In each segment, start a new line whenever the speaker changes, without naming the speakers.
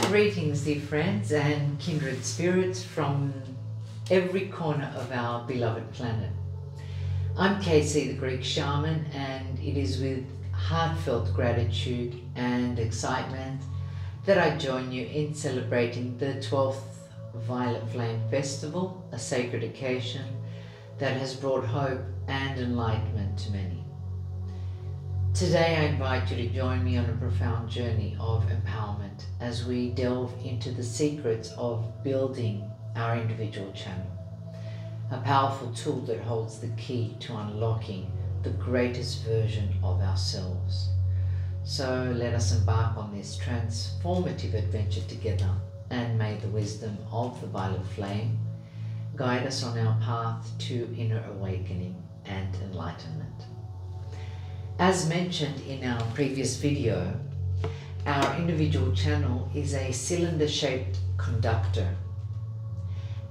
Greetings, dear friends and kindred spirits from every corner of our beloved planet. I'm KC the Greek Shaman, and it is with heartfelt gratitude and excitement that I join you in celebrating the 12th Violet Flame Festival, a sacred occasion that has brought hope and enlightenment to many. Today I invite you to join me on a profound journey of empowerment as we delve into the secrets of building our individual channel, a powerful tool that holds the key to unlocking the greatest version of ourselves. So let us embark on this transformative adventure together, and may the wisdom of the Violet Flame guide us on our path to inner awakening and enlightenment. As mentioned in our previous video, our individual channel is a cylinder-shaped conductor.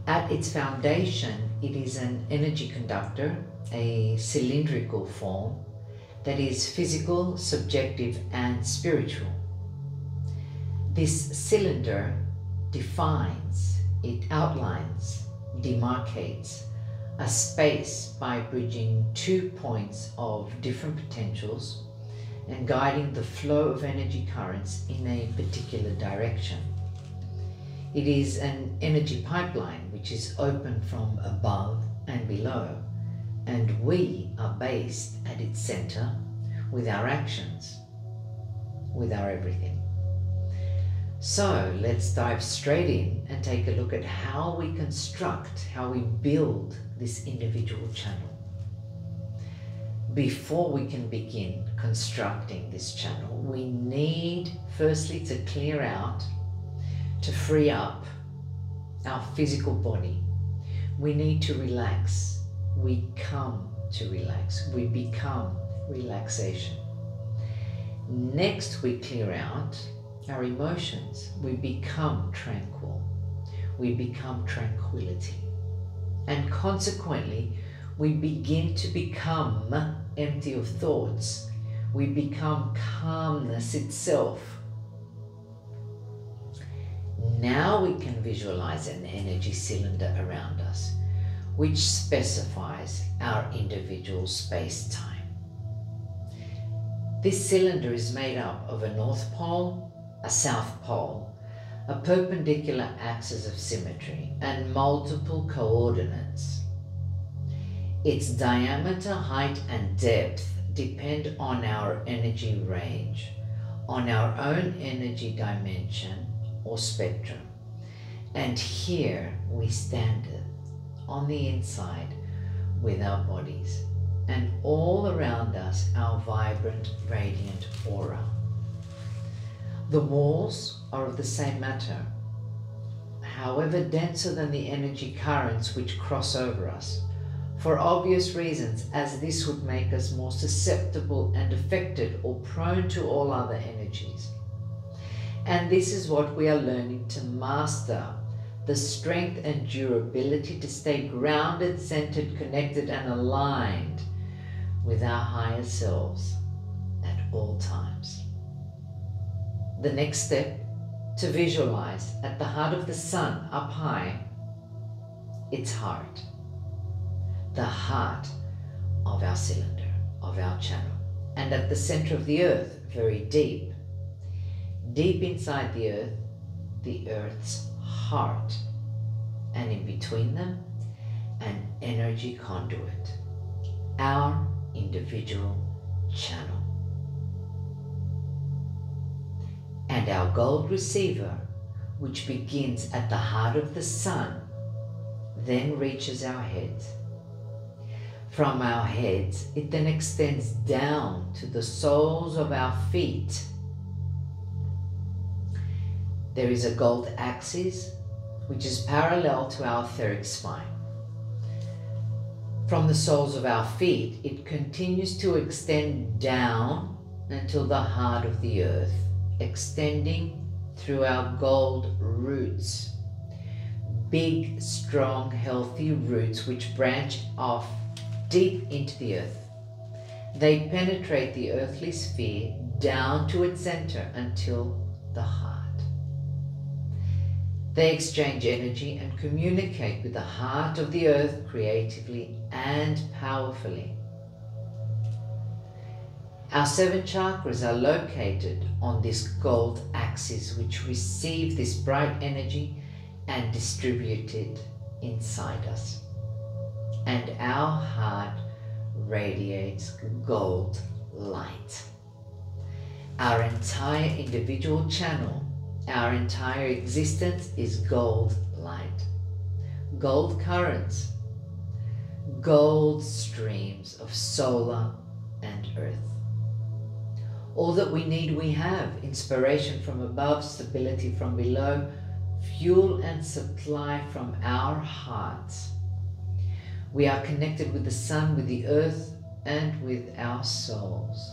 At its foundation, it is an energy conductor, a cylindrical form that is physical, subjective, and spiritual. This cylinder defines, it outlines, demarcates a space by bridging 2 points of different potentials and guiding the flow of energy currents in a particular direction. It is an energy pipeline which is open from above and below, and we are based at its center with our actions, with our everything. So let's dive straight in and take a look at how we construct, how we build this individual channel. Before we can begin constructing this channel, we need firstly to clear out, to free up our physical body. We need to relax. We come to relax. We become relaxation. Next, we clear out our emotions. We become tranquil. We become tranquility. And consequently, we begin to become empty of thoughts. We become calmness itself. Now we can visualize an energy cylinder around us, which specifies our individual space-time. This cylinder is made up of a North Pole, a South Pole, a perpendicular axis of symmetry, and multiple coordinates. Its diameter, height, and depth depend on our energy range, on our own energy dimension or spectrum. And here we stand on the inside with our bodies, and all around us our vibrant, radiant aura. The walls are of the same matter, however denser than the energy currents which cross over us, for obvious reasons, as this would make us more susceptible and affected or prone to all other energies. And this is what we are learning to master: the strength and durability to stay grounded, centered, connected, and aligned with our higher selves at all times. The next step, to visualize at the heart of the sun up high, its heart, the heart of our cylinder, of our channel, and at the center of the earth, very deep, deep inside the earth's heart, and in between them, an energy conduit, our individual channel. And our gold receiver, which begins at the heart of the sun, then reaches our heads. From our heads, it then extends down to the soles of our feet. There is a gold axis, which is parallel to our etheric spine. From the soles of our feet, it continues to extend down until the heart of the earth, extending through our gold roots. Big, strong, healthy roots which branch off deep into the earth. They penetrate the earthly sphere down to its center until the heart. They exchange energy and communicate with the heart of the earth creatively and powerfully. Our 7 chakras are located on this gold axis, which receive this bright energy and distribute it inside us. And our heart radiates gold light. Our entire individual channel, our entire existence is gold light. Gold currents, gold streams of solar and earth. All that we need, we have: inspiration from above, stability from below, fuel and supply from our hearts. We are connected with the sun, with the earth, and with our souls.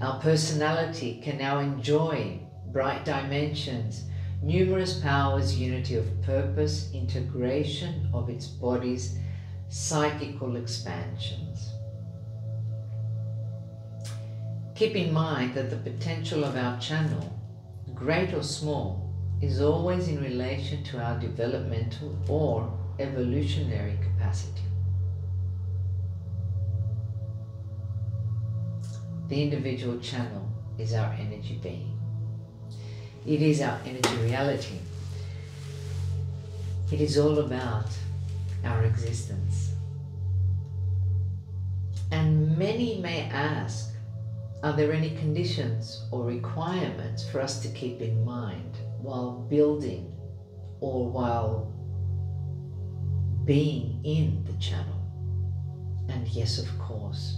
Our personality can now enjoy bright dimensions, numerous powers, unity of purpose, integration of its body's psychical expansions. Keep in mind that the potential of our channel, great or small, is always in relation to our developmental or evolutionary capacity. The individual channel is our energy being. It is our energy reality. It is all about our existence. And many may ask, are there any conditions or requirements for us to keep in mind while building or while being in the channel? And yes, of course.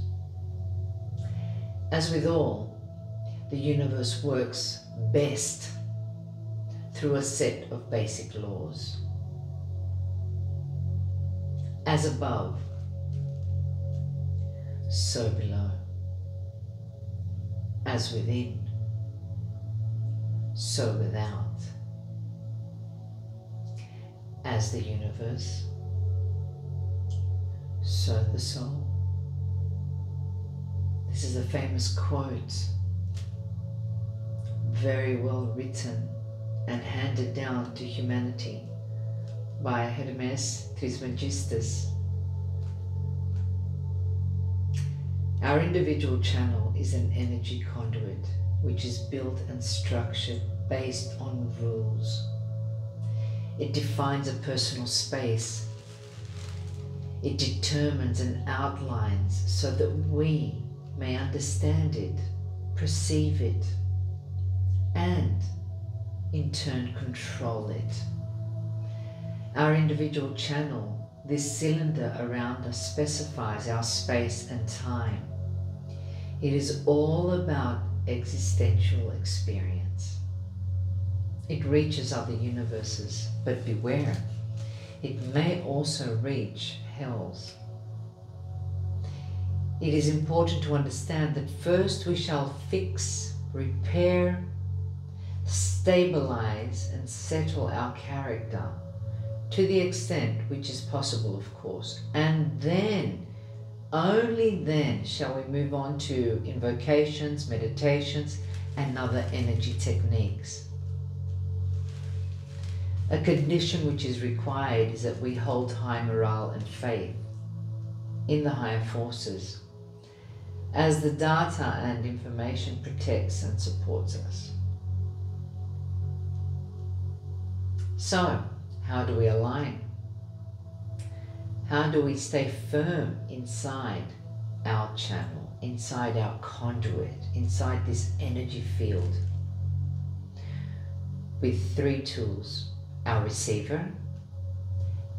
As with all, the universe works best through a set of basic laws. As above, so below. As within, so without. As the universe, so the soul. This is a famous quote, very well written and handed down to humanity by Hermes Trismegistus. Our individual channel is an energy conduit which is built and structured based on rules. It defines a personal space. It determines and outlines so that we may understand it, perceive it, and in turn control it. Our individual channel, this cylinder around us, specifies our space and time. It is all about existential experience. It reaches other universes, but beware, it may also reach hells. It is important to understand that first we shall fix, repair, stabilize, and settle our character to the extent which is possible, of course, and then, only then, shall we move on to invocations, meditations, and other energy techniques. A condition which is required is that we hold high morale and faith in the higher forces, as the data and information protects and supports us. So, how do we align? How do we stay firm inside our channel, inside our conduit, inside this energy field? With 3 tools: our receiver,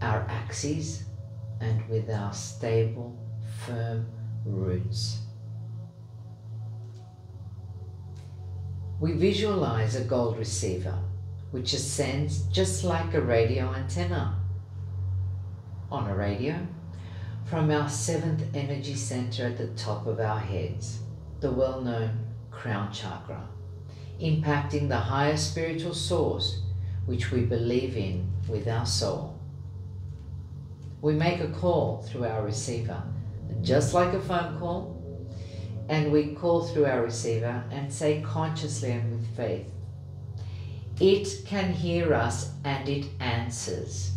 our axes, and with our stable, firm roots. We visualize a gold receiver which ascends just like a radio antenna on a radio from our 7th energy center at the top of our heads, the well-known crown chakra, impacting the higher spiritual source which we believe in with our soul. We make a call through our receiver, just like a phone call, and we call through our receiver and say consciously and with faith, It can hear us and it answers.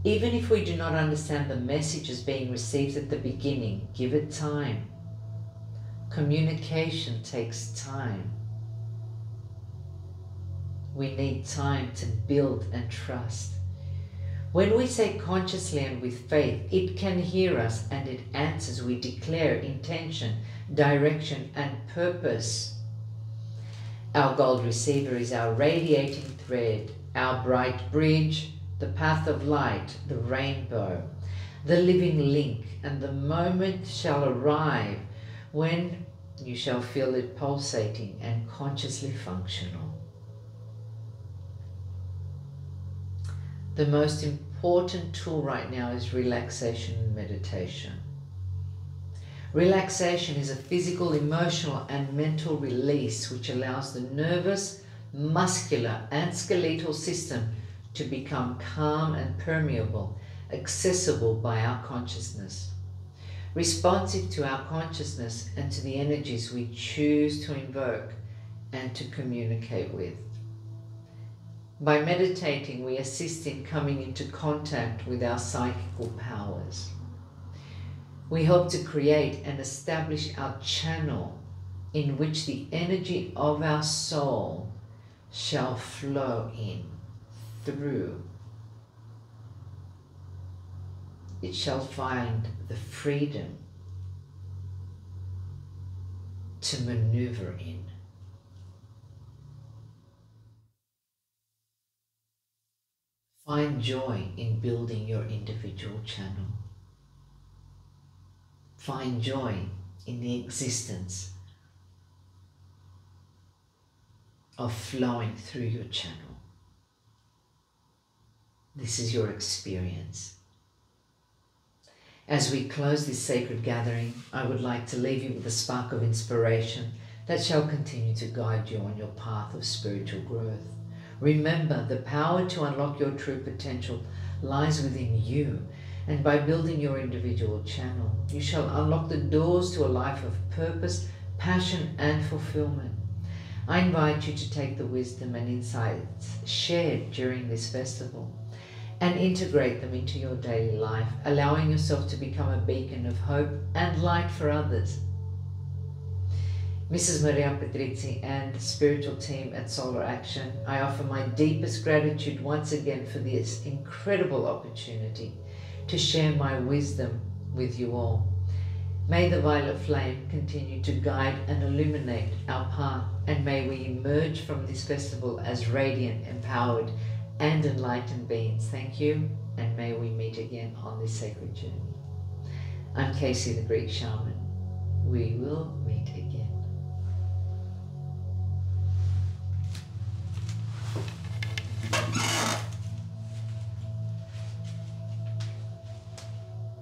Even if we do not understand the messages being received at the beginning, give it time. Communication takes time. We need time to build and trust. When we say consciously and with faith, it can hear us and it answers. We declare intention, direction, and purpose. Our gold receiver is our radiating thread, our bright bridge, the path of light, the rainbow, the living link, and the moment shall arrive when you shall feel it pulsating and consciously functional. The most important tool right now is relaxation and meditation. Relaxation is a physical, emotional, and mental release which allows the nervous, muscular, and skeletal system to become calm and permeable, accessible by our consciousness, responsive to our consciousness and to the energies we choose to invoke and to communicate with. By meditating, we assist in coming into contact with our psychical powers. We help to create and establish our channel in which the energy of our soul shall flow in, through. It shall find the freedom to maneuver in. Find joy in building your individual channel. Find joy in the existence of flowing through your channel. This is your experience. As we close this sacred gathering, I would like to leave you with a spark of inspiration that shall continue to guide you on your path of spiritual growth. Remember, the power to unlock your true potential lies within you, and by building your individual channel, you shall unlock the doors to a life of purpose, passion, and fulfillment. I invite you to take the wisdom and insights shared during this festival and integrate them into your daily life, allowing yourself to become a beacon of hope and light for others. Mrs. Maria Patrizzi and the spiritual team at Solar Action, I offer my deepest gratitude once again for this incredible opportunity to share my wisdom with you all. May the violet flame continue to guide and illuminate our path, and may we emerge from this festival as radiant, empowered, and enlightened beings. Thank you, and may we meet again on this sacred journey. I'm KC the Greek Shaman. We will meet again.